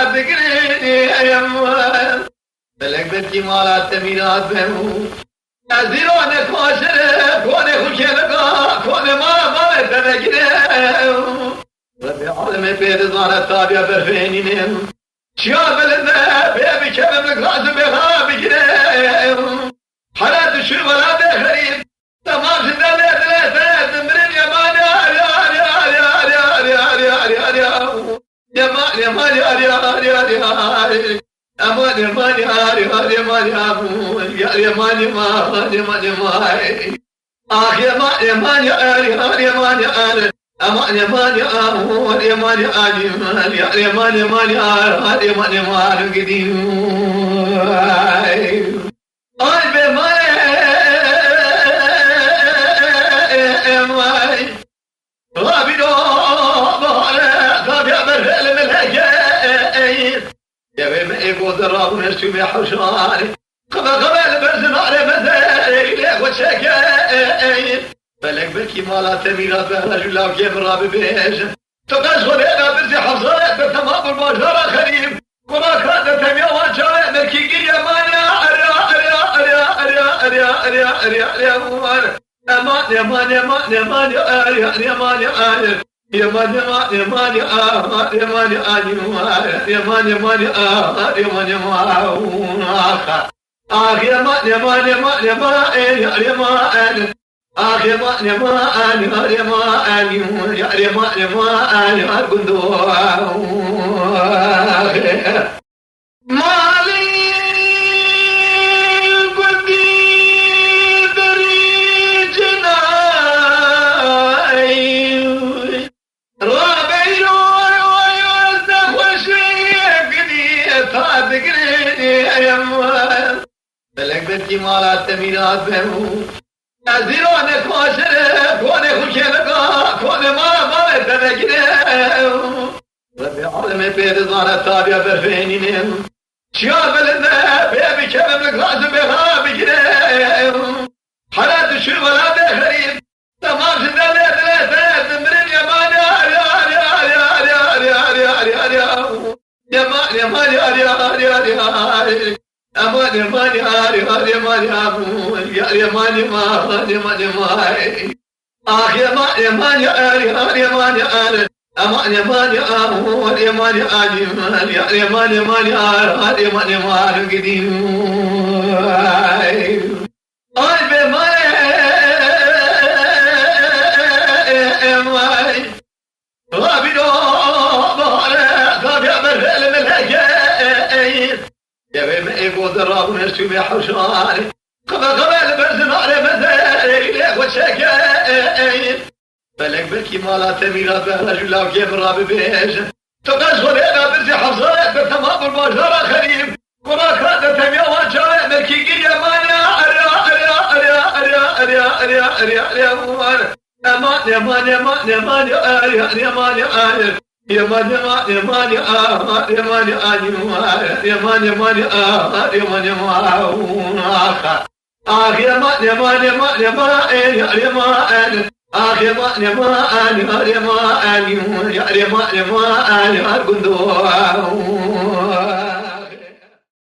بگیری ایمان بلک بکی مالات میرات بمو ازیران کاشره کونه خوکلگا کونه ما تبگیره ربی عالم پیرزانه تابیا برفینینیم چیا بلنده بیا بکمم لگازم بها بگیره حالات شو ولا بخریم تمام زنده لیدله دمرین یمان ونشتم يا حشاري قبل برزن على مثالي وشكاين فلك بكي مالا تميرات بهرج لو كيم رابي بيش تقاش غلينا برزي حفظات بتمام المجرى خريب وراك هذا تميا وجاي ملكي قيا مانيا مالات میرات بمو ازیران کاشره کونه خوکلگا کونه ما تبگیره ربی عالم پیرزانه تابیا برفینینیم چیا بلنده بیا بکمم لگازم بها بگیره حالات شو ولا بخریم تمام زنده لیدله دمرین یمان ونشتم يا حشاري قبل برزن على مثالي وشكاين فلك بكي مالا تميرات بهرج لو كيم رابي بيش تقاش غلينا برزي حفظات بتمام المجرى خريب وراك هذا تميا وجاي ملكي قيا مانيا